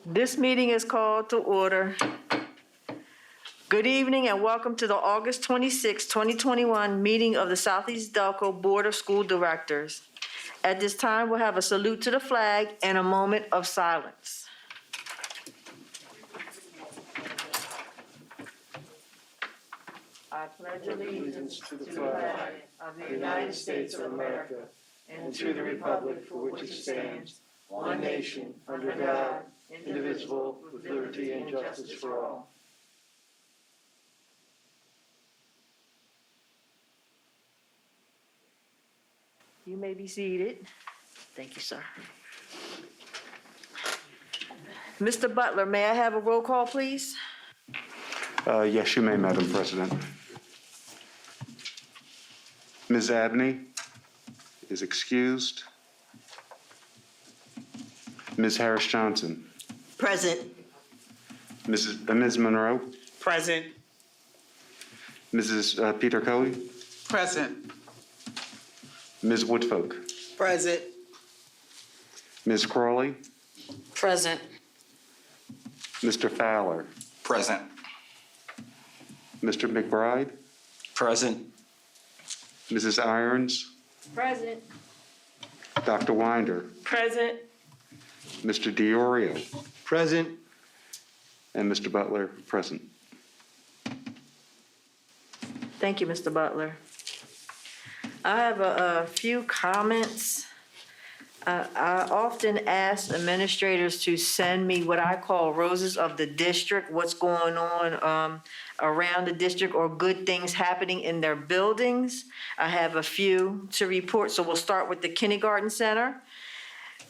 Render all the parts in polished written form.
This meeting is called to order. Good evening and welcome to the August 26, 2021 meeting of the Southeast Delco Board of School Directors. At this time, we'll have a salute to the flag and a moment of silence. I pledge allegiance to the flag of the United States of America and to the republic for which it stands, one nation, under God, indivisible, with liberty and justice for all. You may be seated. Thank you, sir. Mr. Butler, may I have a roll call, please? Yes, you may, Madam President. Ms. Abney is excused. Ms. Harris-Johnson. Present. Ms. Monroe. Present. Mrs. Peter Coe. Present. Ms. Woodfolk. Present. Ms. Crawley. Present. Mr. Fowler. Present. Mr. McBride. Present. Mrs. Irons. Present. Dr. Winder. Present. Mr. DiOrio. Present. And Mr. Butler, present. Thank you, Mr. Butler. I have a few comments. I often ask administrators to send me what I call roses of the district, what's going on around the district or good things happening in their buildings. I have a few to report, so we'll start with the kindergarten center.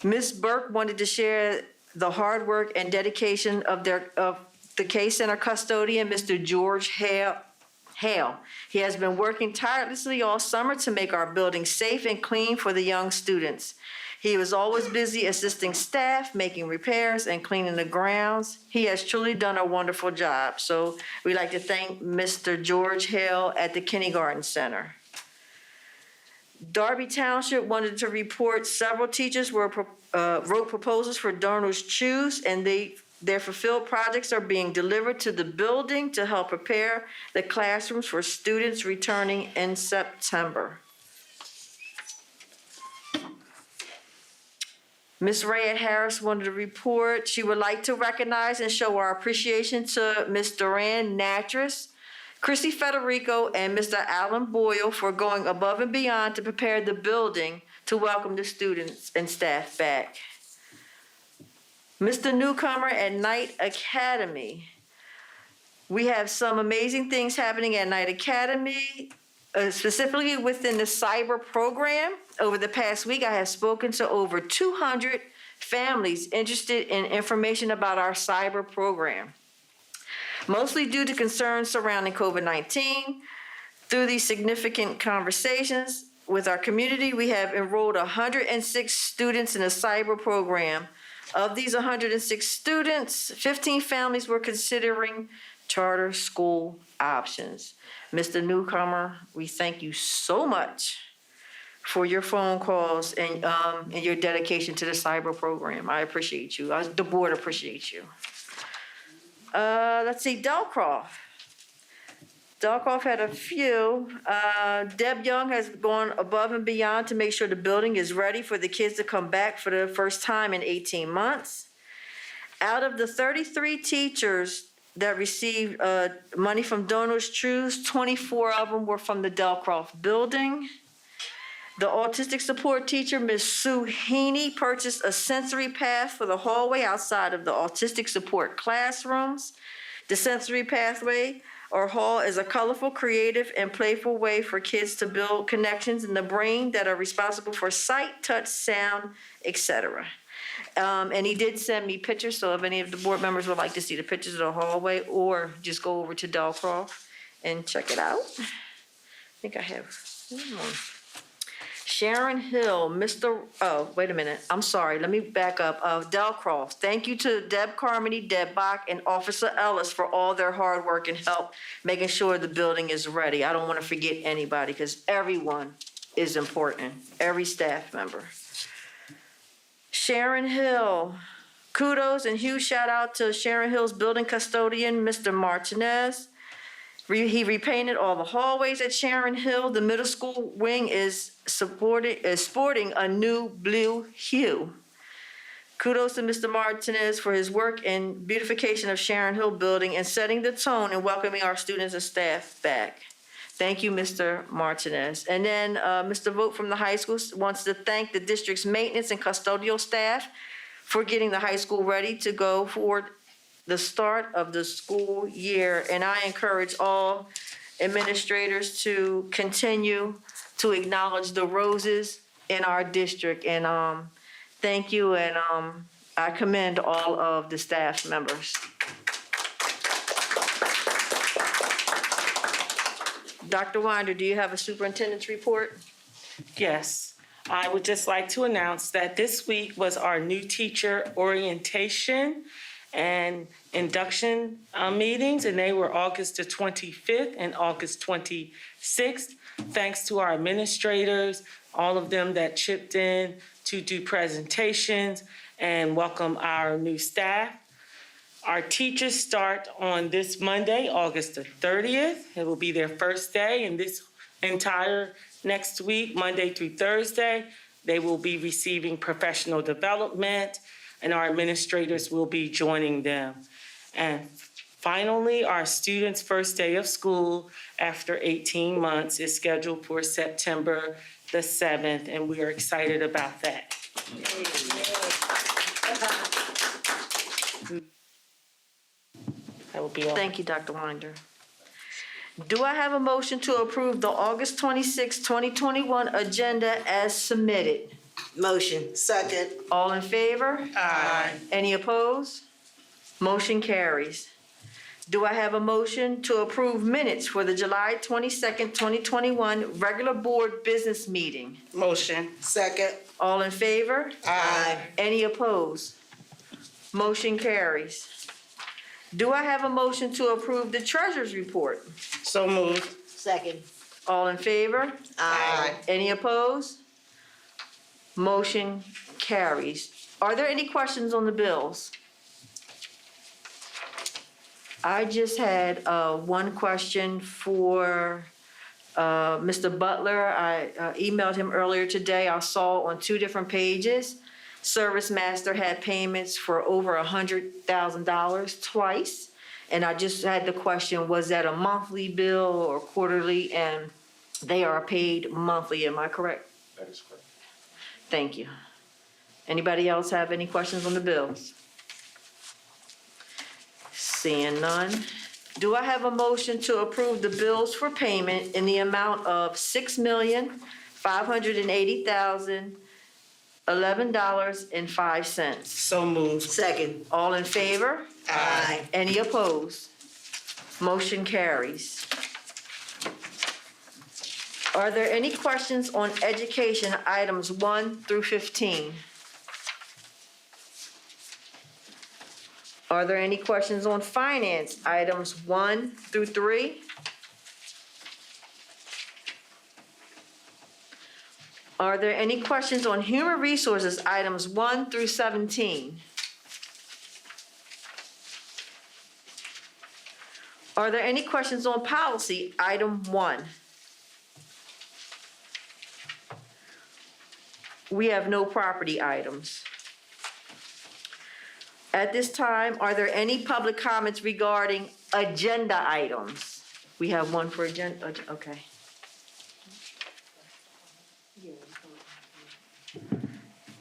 Ms. Burke wanted to share the hard work and dedication of the K-Center custodian, Mr. George Hale. He has been working tirelessly all summer to make our building safe and clean for the young students. He was always busy assisting staff, making repairs, and cleaning the grounds. He has truly done a wonderful job. So we'd like to thank Mr. George Hale at the kindergarten center. Darby Township wanted to report several teachers wrote proposals for Donors Choose, and their fulfilled projects are being delivered to the building to help prepare the classrooms for students returning in September. Ms. Rayette Harris wanted to report she would like to recognize and show our appreciation to Ms. Duran Natras, Chrissy Federico, and Mr. Alan Boyle for going above and beyond to prepare the building to welcome the students and staff back. Mr. Newcomer at Knight Academy. We have some amazing things happening at Knight Academy, specifically within the cyber program. Over the past week, I have spoken to over 200 families interested in information about our cyber program. Mostly due to concerns surrounding COVID-19, through these significant conversations with our community, we have enrolled 106 students in the cyber program. Of these 106 students, 15 families were considering charter school options. Mr. Newcomer, we thank you so much for your phone calls and your dedication to the cyber program. I appreciate you. The board appreciates you. Let's see, Delcroft. Delcroft had a few. Deb Young has gone above and beyond to make sure the building is ready for the kids to come back for the first time in 18 months. Out of the 33 teachers that received money from Donors Choose, 24 of them were from the Delcroft building. The autistic support teacher, Ms. Sue Heaney, purchased a sensory path for the hallway outside of the autistic support classrooms. The sensory pathway or hall is a colorful, creative, and playful way for kids to build connections in the brain that are responsible for sight, touch, sound, etc. And he did send me pictures, so if any of the board members would like to see the pictures of the hallway or just go over to Delcroft and check it out. I think I have one more. Sharon Hill, wait a minute, I'm sorry, let me back up. Delcroft, thank you to Deb Carmody, Deb Bach, and Officer Ellis for all their hard work and help making sure the building is ready. I don't want to forget anybody because everyone is important, every staff member. Sharon Hill, Kudos and huge shout out to Sharon Hill's building custodian, Mr. Martinez. He repainted all the hallways at Sharon Hill. The middle school wing is sporting a new blue hue. Kudos to Mr. Martinez for his work in beautification of Sharon Hill building and setting the tone and welcoming our students and staff back. Thank you, Mr. Martinez. And then Mr. Vogt from the high school wants to thank the district's maintenance and custodial staff for getting the high school ready to go for the start of the school year. And I encourage all administrators to continue to acknowledge the roses in our district. And thank you, and I commend all of the staff members. Dr. Winder, do you have a superintendent's report? Yes, I would just like to announce that this week was our new teacher orientation and induction meetings, and they were August the 25th and August 26th. Thanks to our administrators, all of them that chipped in to do presentations and welcome our new staff. Our teachers start on this Monday, August the 30th. It will be their first day, and this entire next week, Monday through Thursday, they will be receiving professional development, and our administrators will be joining them. And finally, our students' first day of school after 18 months is scheduled for September the 7th, and we are excited about that. That will be all. Thank you, Dr. Winder. Do I have a motion to approve the August 26, 2021 agenda as submitted? Motion. Second. All in favor? Aye. Any opposed? Motion carries. Do I have a motion to approve minutes for the July 22nd, 2021 regular board business meeting? Motion. Second. All in favor? Aye. Any opposed? Motion carries. Do I have a motion to approve the treasurer's report? So moved. Second. All in favor? Aye. Any opposed? Motion carries. Are there any questions on the bills? I just had one question for Mr. Butler. I emailed him earlier today. I saw on 2 different pages, Service Master had payments for over $100,000 twice. And I just had the question, was that a monthly bill or quarterly? And they are paid monthly, am I correct? That is correct. Thank you. Anybody else have any questions on the bills? Seeing none. Do I have a motion to approve the bills for payment in the amount of $6,580,011.05? So moved. Second. All in favor? Aye. Any opposed? Motion carries. Are there any questions on education items 1 through 15? Are there any questions on finance items 1 through 3? Are there any questions on human resources items 1 through 17? Are there any questions on policy item 1? We have no property items. At this time, are there any public comments regarding agenda items? We have one for agenda, okay.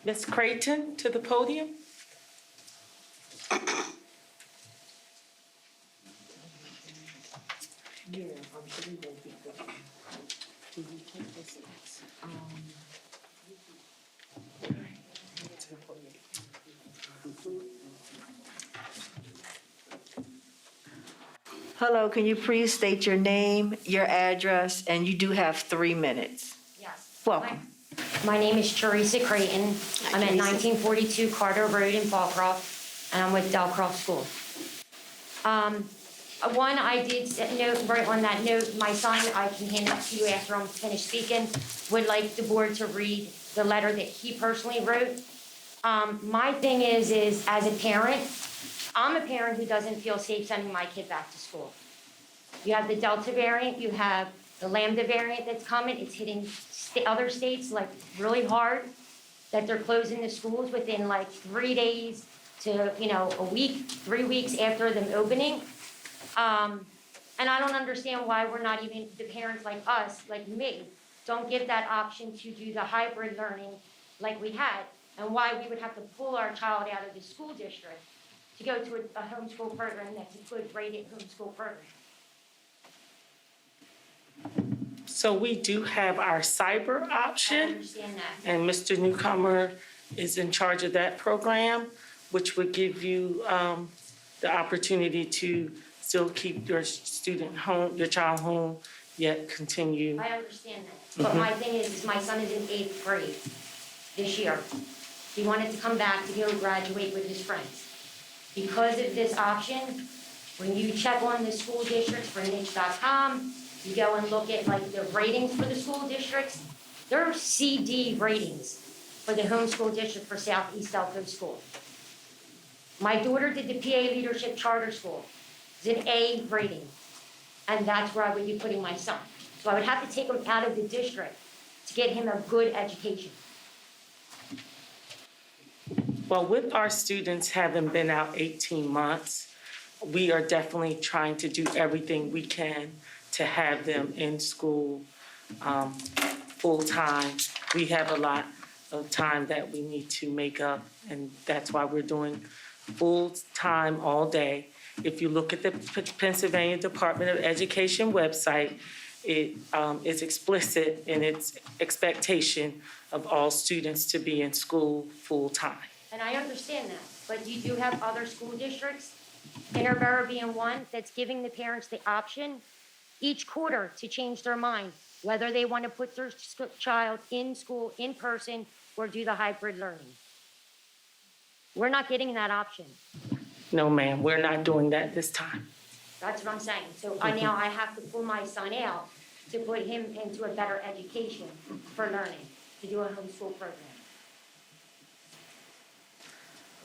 Ms. Creighton to the podium. Hello, can you please state your name, your address, and you do have 3 minutes. Yes. Welcome. My name is Teresa Creighton. I'm at 1942 Carter Road in Fallcroft, and I'm with Delcroft School. One, I did note, right on that note, my son, I can hand it to you after I'm finished speaking, would like the board to read the letter that he personally wrote My thing is as a parent, I'm a parent who doesn't feel safe sending my kid back to school. You have the Delta variant, you have the Lambda variant that's coming, it's hitting other states like really hard, that they're closing the schools within like 3 days to, a week, 3 weeks after them opening. And I don't understand why we're not even, the parents like us, like me, don't give that option to do the hybrid learning like we had, and why we would have to pull our child out of the school district to go to a homeschool program that's a good rated homeschool program. So we do have our cyber I option, understand that. and Mr. Newcomer is in charge of that program, which would give you the opportunity to still keep your student home, your child home, yet continue. I understand that, but my thing is my son is in 8th grade this year. He wanted to come back to go graduate with his friends. Because of this option, when you check on the school districts for niche.com, you go and look at like the ratings for the school districts, there are CD ratings for the homeschool district for Southeast Elko School. My daughter did the PA Leadership Charter School. It's an A rating, and that's where I would be putting my son. So I would have to take him out of the district to get him a good education. Well, with our students having been out 18 months, we are definitely trying to do everything we can to have them in school full-time. We have a lot of time that we need to make up, and that's why we're doing full-time all day. If you look at the Pennsylvania Department of Education website, it is explicit in its expectation of all students to be in school full-time. And I understand that, but you do have other school districts, Interborough being one, that's giving the parents the option each quarter to change their mind, whether they want to put their child in school in person or do the hybrid learning. We're not getting that option. No, ma'am, we're not doing that this time. That's what I'm saying. So I have to pull my son out to put him into a better education for learning, to do a homeschool program.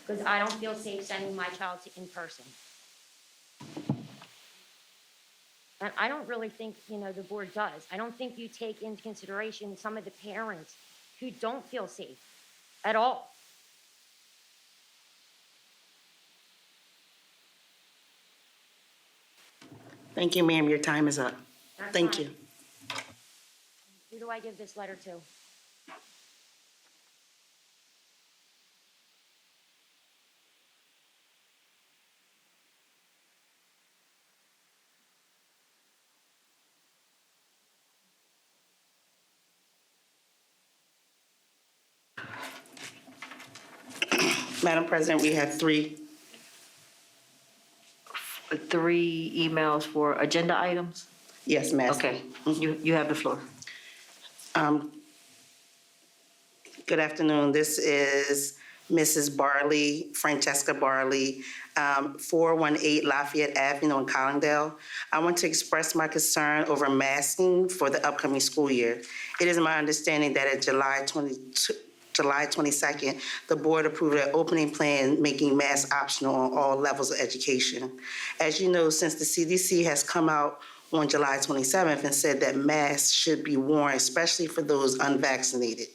Because I don't feel safe sending my child to in person. And I don't really think, the board does. I don't think you take into consideration some of the parents who don't feel safe at all. Thank you, ma'am. Your time is up. That's Thank fine. you. Who do I give this letter to? Madam President, we have three. 3 emails for agenda items? Yes, ma'am. Okay, you have the floor. Good afternoon. This is Mrs. Barley, Francesca Barley, 418 Lafayette Avenue in Collindale. I want to express my concern over masking for the upcoming school year. It is my understanding that at July 22nd, the board approved an opening plan making masks optional on all levels of education. As you know, since the CDC has come out on July 27th and said that masks should be worn, especially for those unvaccinated.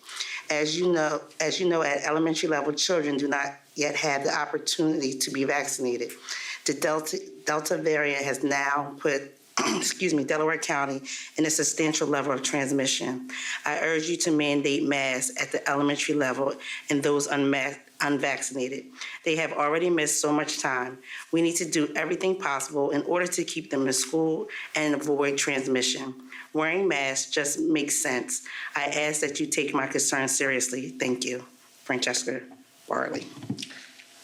As you know, at elementary level, children do not yet have the opportunity to be vaccinated. The Delta variant has now put Delaware County in a substantial level of transmission. I urge you to mandate masks at the elementary level and those unvaccinated. They have already missed so much time. We need to do everything possible in order to keep them in school and avoid transmission. Wearing masks just makes sense. I ask that you take my concern seriously. Thank you. Francesca Barley.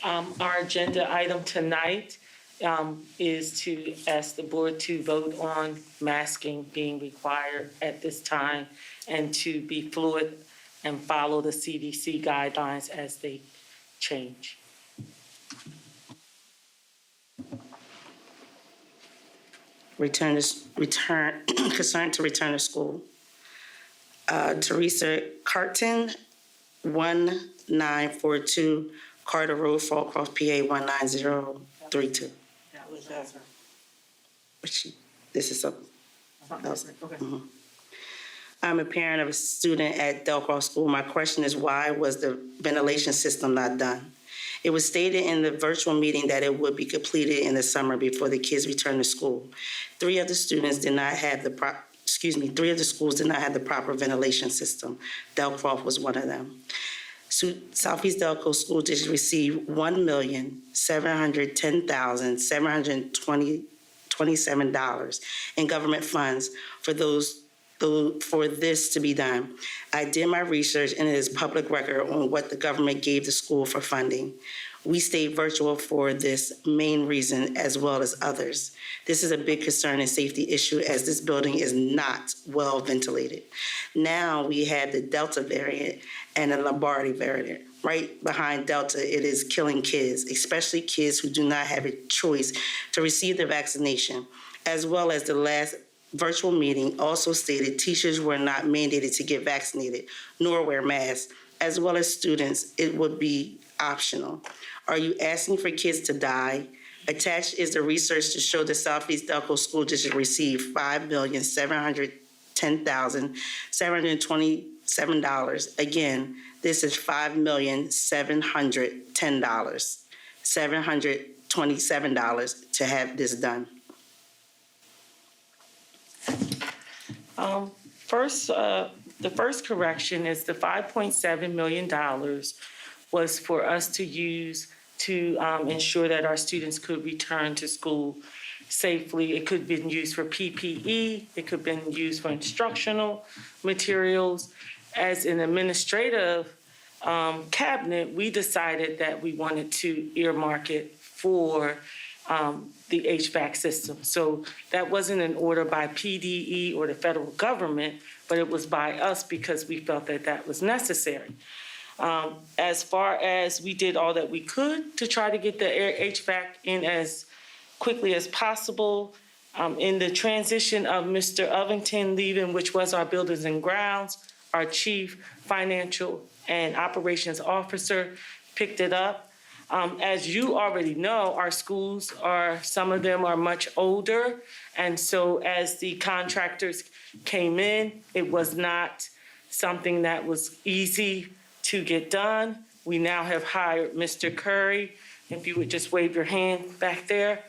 Our agenda item tonight is to ask the board to vote on masking being required at this time and to be fluid and follow the CDC guidelines as they change. Concern to return to school. Teresa Carton, 1 1942 Carter Road, Fallcroft, PA 19032. That was her. This is something. I'm a parent of a student at Delcroft School. My question is, why was the ventilation system not done? It was stated in the virtual meeting that it would be completed in the summer before the kids return to school. Three of the schools did not have the proper ventilation system. Delcroft was one of them. Southeast Delco School District received $1,710,727 in government funds for this to be done. I did my research, and it is public record on what the government gave the school for funding. We stayed virtual for this main reason, as well as others. This is a big concern and safety issue, as this building is not well ventilated. Now we have the Delta variant and the Lombardi variant. Right behind Delta, it is killing kids, especially kids who do not have a choice to receive the vaccination, as well as the last virtual meeting also stated teachers were not mandated to get vaccinated nor wear masks, as well as students, it would be optional. Are you asking for kids to die? Attached is the research to show the Southeast Delco School District received $5,710,727. Again, this is $5,710,727 to have this done. The first correction is the $5.7 million was for us to use to ensure that our students could return to school safely. It could have been used for PPE. It could have been used for instructional materials. As an administrative cabinet, we decided that we wanted to earmark it for the HVAC system. So that wasn't an order by PDE or the federal government, but it was by us because we felt that that was necessary. As far as we did all that we could to try to get the HVAC in as quickly as possible, in the transition of Mr. Ovington leaving, which was our buildings and grounds, our chief financial and operations officer picked it up. As you already know, our schools some of them are much older. And so as the contractors came in, it was not something that was easy to get done. We now have hired Mr. Curry, if you would just wave your hand back there.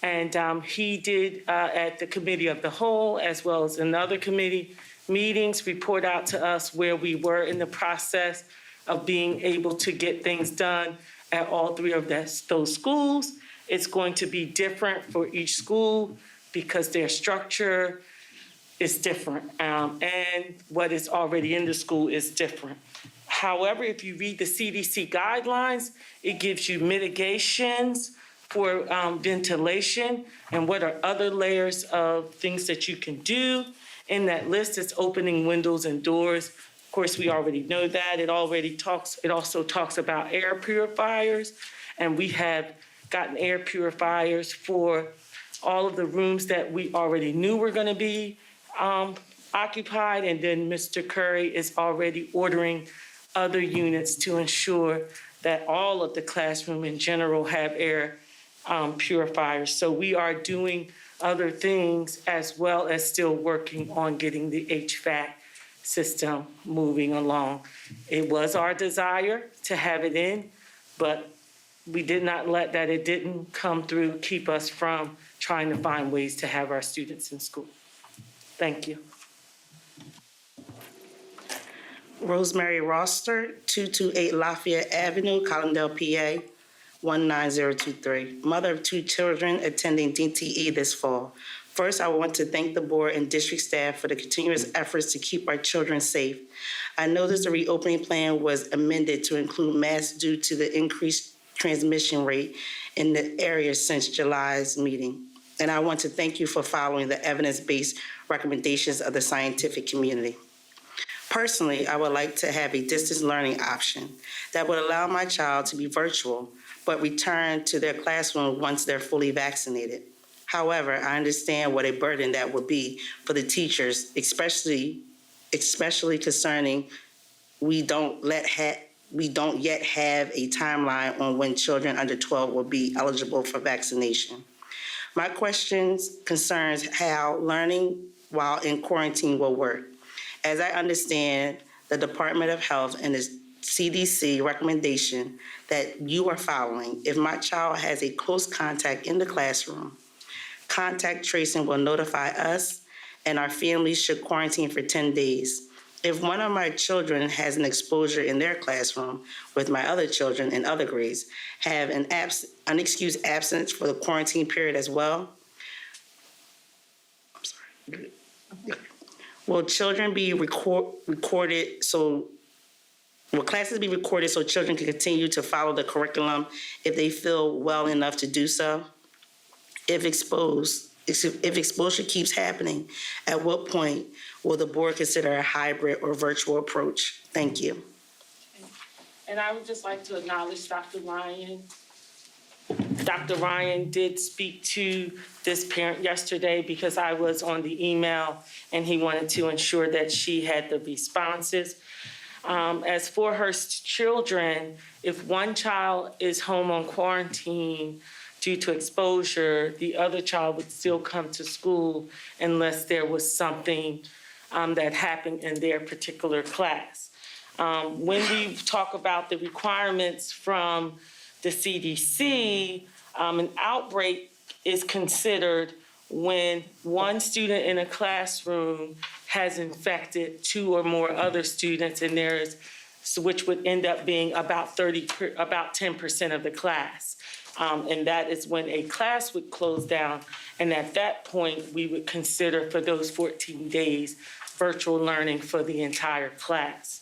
And he did at the committee of the whole, as well as in other committee meetings, report out to us where we were in the process of being able to get things done at all three of those schools. It's going to be different for each school because their structure is different, and what is already in the school is different. However, if you read the CDC guidelines, it gives you mitigations for ventilation and what are other layers of things that you can do. In that list, it's opening windows and doors. Of course, we already know that. It also talks about air purifiers, and we have gotten air purifiers for all of the rooms that we already knew were going to be occupied, and then Mr. Curry is already ordering other units to ensure that all of the classroom in general have air purifiers. So we are doing other things as well as still working on getting the HVAC system moving along. It was our desire to have it in, but we did not let that it didn't come through keep us from trying to find ways to have our students in school. Thank you. Rosemary Roster, 228 Lafayette Avenue, Collindale, PA, 19023. Mother of two children attending DTE this fall. First, I want to thank the board and district staff for the continuous efforts to keep our children safe. I noticed the reopening plan was amended to include masks due to the increased transmission rate in the area since July's meeting. And I want to thank you for following the evidence-based recommendations of the scientific community. Personally, I would like to have a distance learning option that would allow my child to be virtual, but return to their classroom once they're fully vaccinated. However, I understand what a burden that would be for the teachers, especially concerning we don't let we don't yet have a timeline on when children under 12 will be eligible for vaccination. My questions concerns how learning while in quarantine will work. As I understand the Department of Health and the CDC recommendation that you are following, if my child has a close contact in the classroom, contact tracing will notify us and our families should quarantine for 10 days. If one of my children has an exposure in their classroom with my other children in other grades, have an unexcused absence for the quarantine period as well? I'm sorry. Will children be recorded will classes be recorded so children can continue to follow the curriculum if they feel well enough to do so? If exposure keeps happening, at what point will the board consider a hybrid or virtual approach? Thank you. And I would just like to acknowledge Dr. Ryan. Dr. Ryan did speak to this parent yesterday because I was on the email and he wanted to ensure that she had the responses. As for her children, if one child is home on quarantine due to exposure, the other child would still come to school unless there was something that happened in their particular class. When we talk about the requirements from the CDC, an outbreak is considered when one student in a classroom has infected 2 or more other students, and which would end up being about 10% of the class. And that is when a class would close down. And at that point, we would consider for those 14 days virtual learning for the entire class.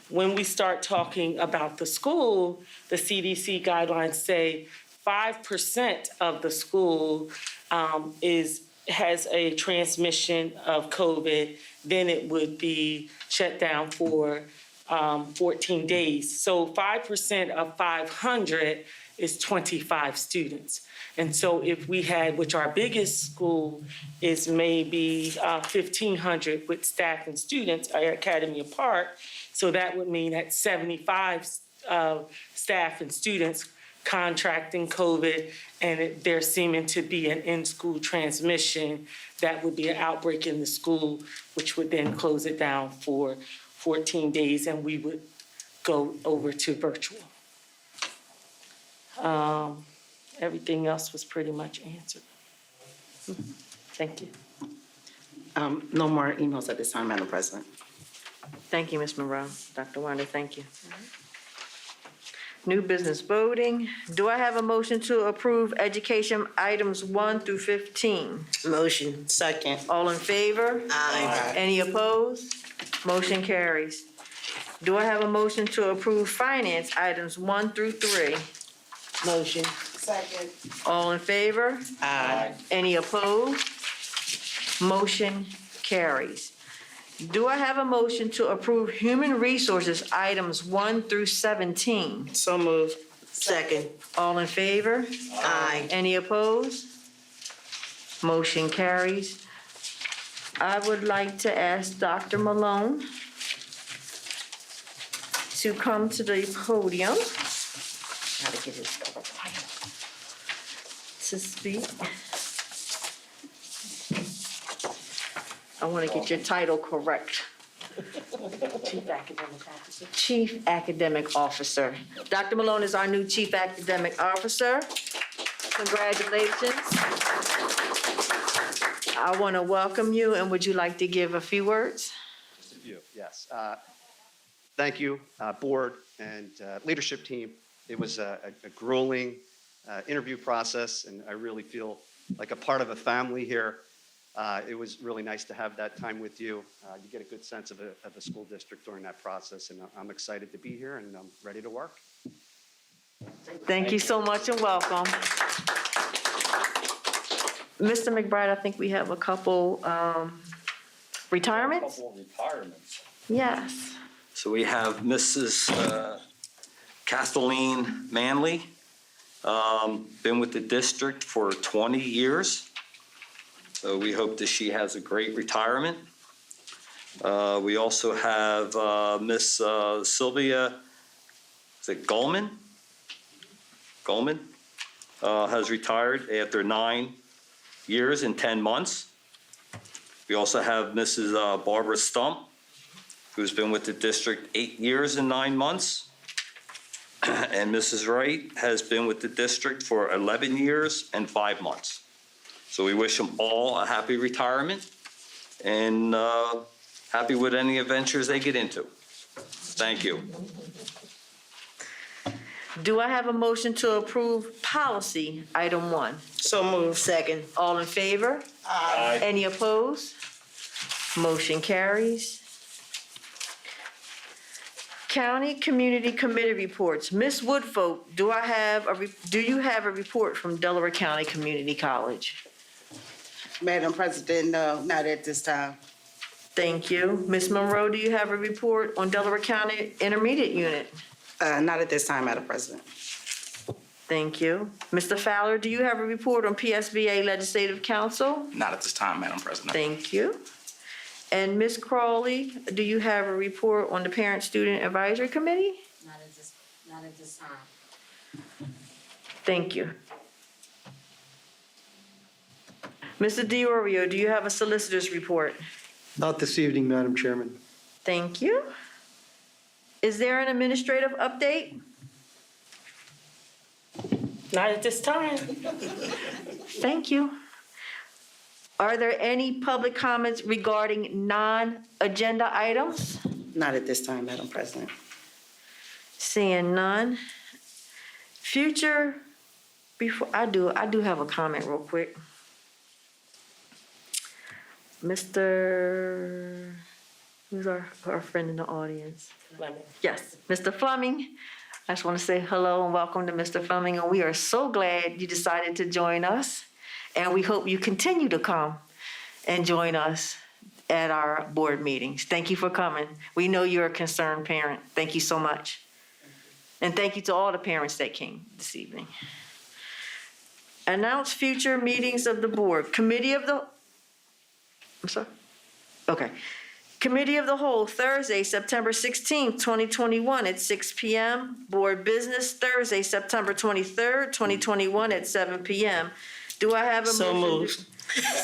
When we start talking about the school, the CDC guidelines say 5% of the school has a transmission of COVID, then it would be shut down for 14 days. So 5% of 500 is 25 students. And so if we had, which our biggest school is maybe 1,500 with staff and students at Academy Park, so that would mean that 75 staff and students contracting COVID, and there seeming to be an in-school transmission, that would be an outbreak in the school, which would then close it down for 14 days, and we would go over to virtual. Everything else was pretty much answered. Thank you. No more emails at this time, Madam President. Thank you, Ms. Monroe. Dr. Winder, thank you. New business voting. Do I have a motion to approve education items 1 through 15? Motion. Second. All in favor? Aye. Any opposed? Motion carries. Do I have a motion to approve finance items 1 through 3? Motion. Second. All in favor? Aye. Any opposed? Motion carries. Do I have a motion to approve human resources items 1 through 17? So moved. Second. All in favor? Aye. Any opposed? Motion carries. I would like to ask Dr. Malone to come to the podium. Gotta get his title to speak. I want to get your title correct. Chief Academic Officer. Chief Academic Officer. Dr. Malone is our new Chief Academic Officer. Congratulations. I want to welcome you, and would you like to give a few words? Just a few, yes. Thank you, board and leadership team. It was a grueling interview process, and I really feel like a part of a family here. It was really nice to have that time with you. You get a good sense of a school district during that process, and I'm excited to be here, and I'm ready to work. Thank you so much and welcome. Mr. McBride, I think we have a couple retirements? Couple of retirements. Yes. So we have Mrs. Kathleen Manley, been with the district for 20 years. So we hope that she has a great retirement. We also have Miss Sylvia is it Goldman? Goldman has retired after 9 years and 10 months. We also have Mrs. Barbara Stump, who's been with the district 8 years and 9 months. And Mrs. Wright has been with the district for 11 years and 5 months. So we wish them all a happy retirement and happy with any adventures they get into. Thank you. Do I have a motion to approve policy item 1? So moved. Second. All in favor? Aye. Any opposed? Motion carries. County Community Committee reports. Ms. Woodfolk, do you have a report from Delaware County Community College? Madam President, no, not at this time. Thank you. Ms. Monroe, do you have a report on Delaware County Intermediate Unit? Not at this time, Madam President. Thank you. Mr. Fowler, do you have a report on PSBA Legislative Council? Not at this time, Madam President. Thank you. And Ms. Crawley, do you have a report on the Parent-Student Advisory Committee? Not at this time. Thank you. Mr. DiOrio, do you have a solicitor's report? Not this evening, Madam Chairman. Thank you. Is there an administrative update? Not at this time. Thank you. Are there any public comments regarding non-agenda items? Not at this time, Madam President. Seeing none. I do have a comment real quick. Who's our friend in the audience? Lemon. Yes, Mr. Fleming. I just want to say hello and welcome to Mr. Fleming, and we are so glad you decided to join us, and we hope you continue to come and join us at our board meetings. Thank you for coming. We know you're a concerned parent. Thank you so much. And thank you to all the parents that came this evening. Announce future meetings of the board. I'm sorry? Okay. Committee of the Whole, Thursday, September 16th, 2021 at 6 p.m. Board Business, Thursday, September 23rd, 2021 at 7 p.m. Do I have a motion? So moved.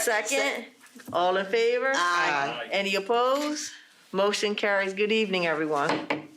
Second? All in favor? Aye. Any opposed? Motion carries. Good evening, everyone.